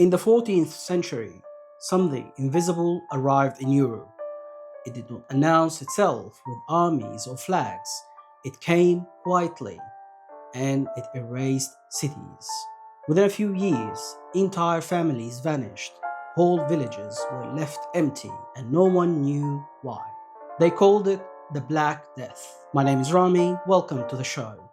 In the 14th century, something invisible arrived in Europe. It did not announce itself with armies or flags. It came quietly and it erased cities. Within a few years, entire families vanished, whole villages were left empty, and no one knew why. They called it the Black Death. My name is Rami, welcome to the show.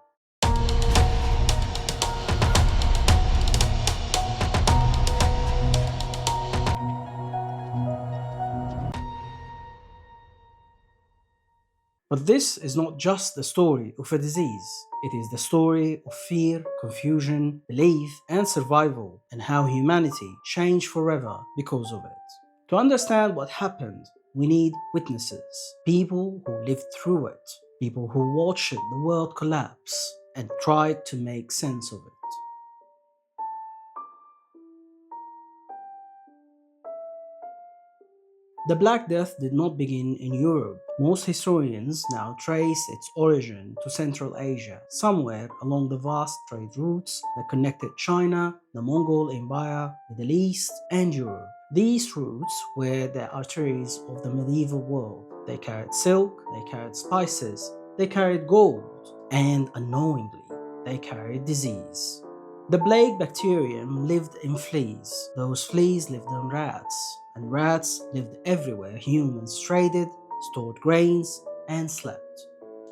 But this is not just the story of a disease. It is the story of fear, confusion, belief, and survival, and how humanity changed forever because of it. To understand what happened, we need witnesses, people who lived through it, people who watched the world collapse and tried to make sense of it. The Black Death did not begin in Europe. Most historians now trace its origin to Central Asia, somewhere along the vast trade routes that connected China, the Mongol Empire, Middle East, and Europe. These routes were the arteries of the medieval world. They carried silk, they carried spices, they carried gold, and unknowingly, they carried disease. The plague bacterium lived in fleas. Those fleas lived on rats, and rats lived everywhere humans traded, stored grains, and slept.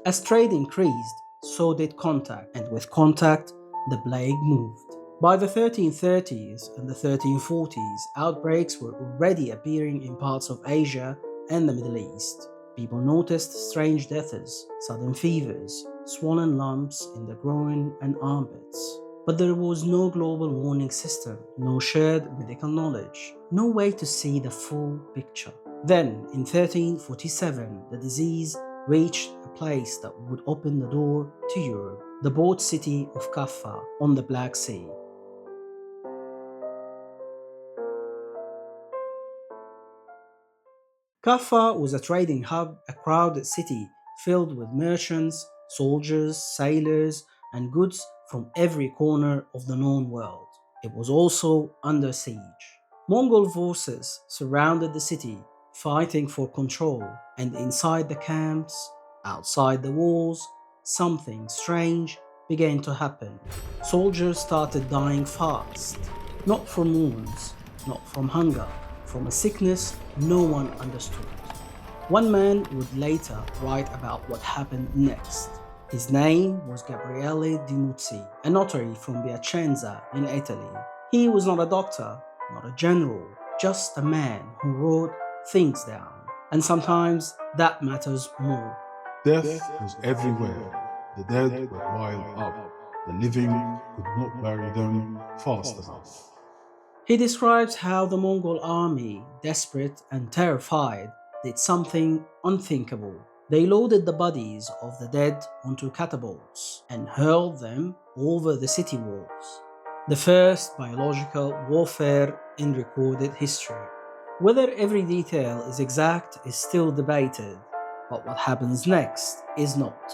As trade increased, so did contact, and with contact, the plague moved. By the 1330s and the 1340s, outbreaks were already appearing in parts of Asia and the Middle East. People noticed strange deaths, sudden fevers, swollen lumps in the groin and armpits. But there was no global warning system, no shared medical knowledge, no way to see the full picture. Then, in 1347, the disease reached a place that would open the door to Europe, the port city of Kaffa on the Black Sea. Kaffa was a trading hub, a crowded city filled with merchants, soldiers, sailors, and goods from every corner of the known world. It was also under siege. Mongol forces surrounded the city, fighting for control, and inside the camps, outside the walls, something strange began to happen. Soldiers started dying fast, not from wounds, not from hunger, from a sickness no one understood. One man would later write about what happened next. His name was Gabriele di Muzzi, a notary from Piacenza in Italy. He was not a doctor, not a general, just a man who wrote things down. And sometimes that matters more. Death was everywhere. The dead were piled up. The living could not bury them fast enough. He describes how the Mongol army, desperate and terrified, did something unthinkable. They loaded the bodies of the dead onto catapults and hurled them over the city walls. The first biological warfare in recorded history. Whether every detail is exact is still debated, but what happens next is not.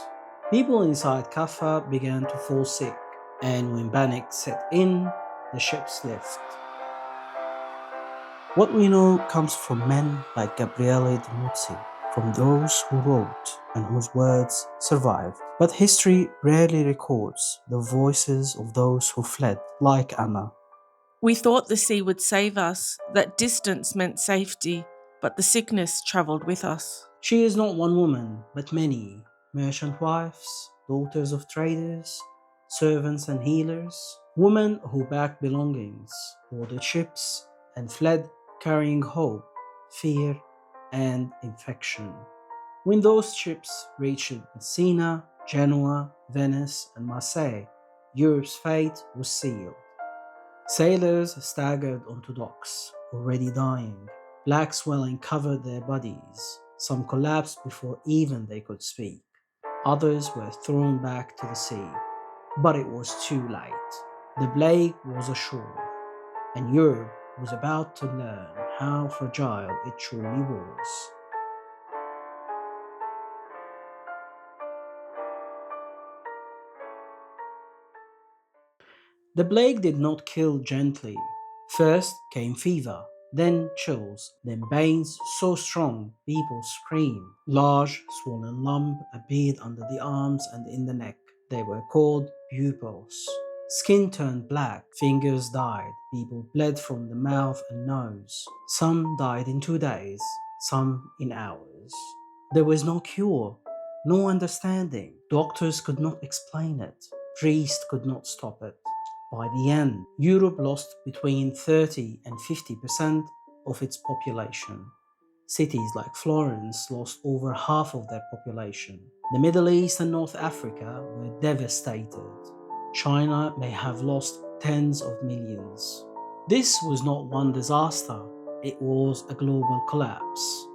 People inside Kaffa began to fall sick, and when panic set in, the ships left. What we know comes from men like Gabriele de Muzzi, from those who wrote and whose words survived. But history rarely records the voices of those who fled, like Anna. We thought the sea would save us, that distance meant safety, but the sickness travelled with us. She is not one woman, but many merchant wives, daughters of traders, servants and healers, women who packed belongings, boarded ships, and fled carrying hope, fear, and infection. When those ships reached Messina, Genoa, Venice, and Marseille, Europe's fate was sealed. Sailors staggered onto docks, already dying. Black swelling covered their bodies. Some collapsed before even they could speak. Others were thrown back to the sea. But it was too late. The plague was ashore, and Europe was about to learn how fragile it truly was. The plague did not kill gently. First came fever, then chills, then pains so strong people screamed. Large, swollen lump appeared under the arms and in the neck. They were called pupils. Skin turned black, fingers died, people bled from the mouth and nose. Some died in 2 days, some in hours. There was no cure, no understanding. Doctors could not explain it. Priests could not stop it. By the end, Europe lost between 30 and 50% of its population. Cities like Florence lost over half of their population. The Middle East and North Africa were devastated. China may have lost tens of millions. This was not one disaster, it was a global collapse.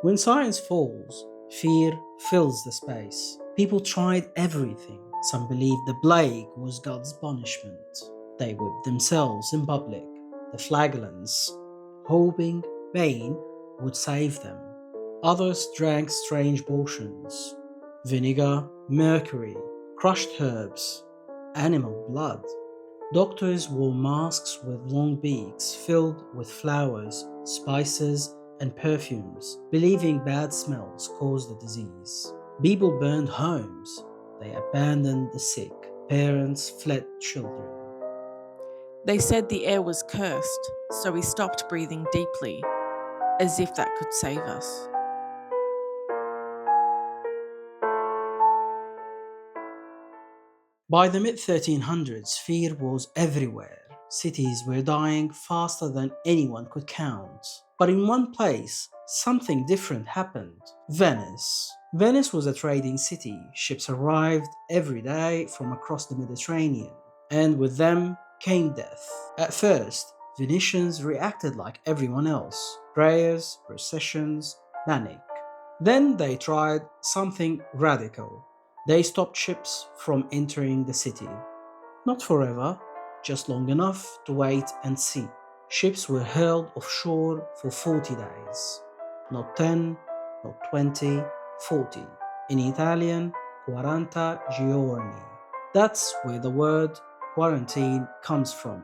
When science falls, fear fills the space. People tried everything. Some believed the plague was God's punishment. They whipped themselves in public, the flagellants, hoping pain would save them. Others drank strange potions, vinegar, mercury, crushed herbs, animal blood. Doctors wore masks with long beaks filled with flowers, spices, and perfumes, believing bad smells caused the disease. People burned homes. They abandoned the sick. Parents fled children. They said the air was cursed, so we stopped breathing deeply, as if that could save us. By the mid 1300s, fear was everywhere. Cities were dying faster than anyone could count. But in one place, something different happened. Venice. Venice was a trading city. Ships arrived every day from across the Mediterranean, and with them came death. At first, Venetians reacted like everyone else: prayers, processions, panic. Then they tried something radical. They stopped ships from entering the city. Not forever, just long enough to wait and see. Ships were held offshore for 40 days. Not 10, not 20, 40. In Italian, 40 giorni. That's where the word quarantine comes from.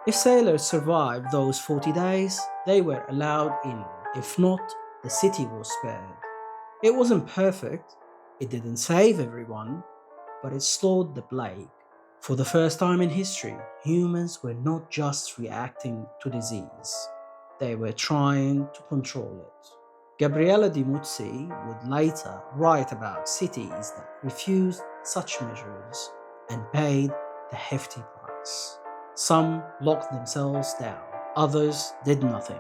If sailors survived those 40 days, they were allowed in. If not, the city was spared. It wasn't perfect, it didn't save everyone, but it slowed the plague. For the first time in history, humans were not just reacting to disease, they were trying to control it. Gabriele Di Muzzi would later write about cities that refused such measures and paid the hefty price. Some locked themselves down, others did nothing,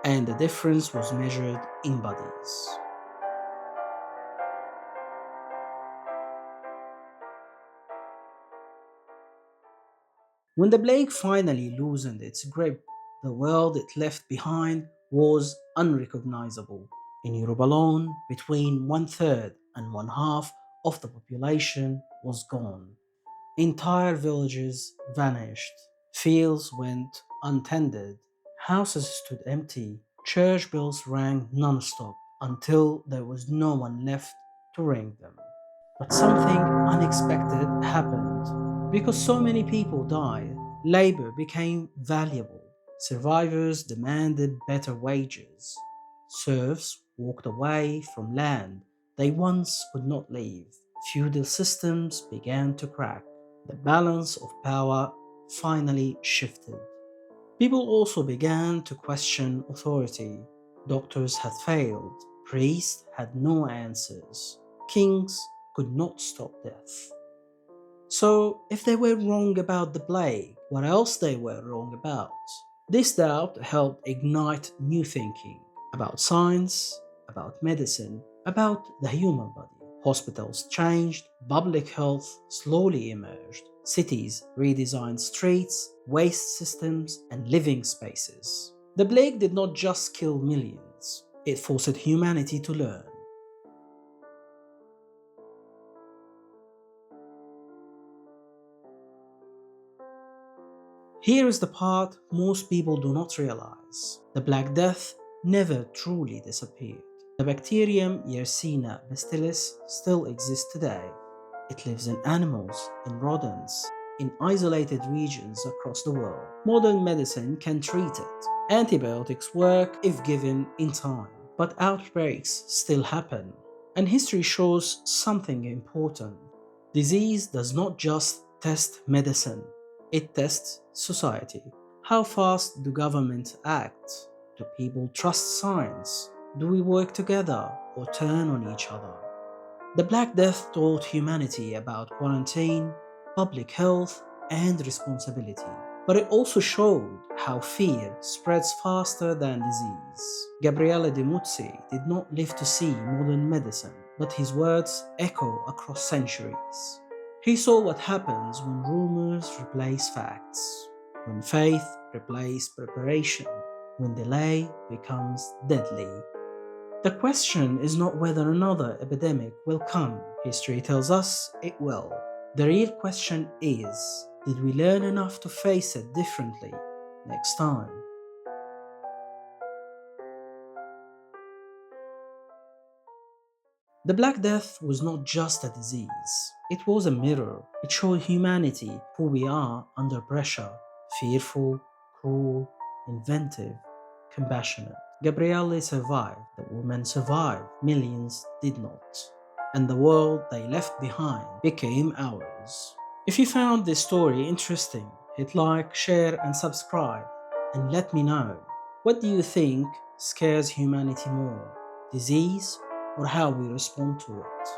and the difference was measured in bodies. When the plague finally loosened its grip, the world it left behind was unrecognizable. In Europe alone, between one third and one half of the population was gone. Entire villages vanished, fields went untended, houses stood empty, church bells rang non-stop until there was no one left to ring them. But something unexpected happened. Because so many people died, labor became valuable. Survivors demanded better wages. Serfs walked away from land they once could not leave. Feudal systems began to crack. The balance of power finally shifted. People also began to question authority. Doctors had failed, priests had no answers, kings could not stop death. So, if they were wrong about the plague, what else they were wrong about? This doubt helped ignite new thinking about science, about medicine, about the human body. Hospitals changed, public health slowly emerged, cities redesigned streets, waste systems, and living spaces. The plague did not just kill millions, it forced humanity to learn. Here is the part most people do not realize. The Black Death never truly disappeared. The bacterium Yersinia pestis still exists today. It lives in animals, in rodents, in isolated regions across the world. Modern medicine can treat it. Antibiotics work if given in time, but outbreaks still happen. And history shows something important. Disease does not just test medicine, it tests society. How fast do governments act? Do people trust science? Do we work together or turn on each other? The Black Death taught humanity about quarantine, public health, and responsibility. But it also showed how fear spreads faster than disease. Gabriele de Muzzi did not live to see modern medicine, but his words echo across centuries. He saw what happens when rumors replace facts, when faith replaces preparation, when delay becomes deadly. The question is not whether another epidemic will come. History tells us it will. The real question is, did we learn enough to face it differently next time? The Black Death was not just a disease, it was a mirror. It showed humanity who we are under pressure: fearful, cruel, inventive, compassionate. Gabriele survived, the woman survived, millions did not. And the world they left behind became ours. If you found this story interesting, hit like, share, and subscribe. And let me know, what do you think scares humanity more? Disease or how we respond to it?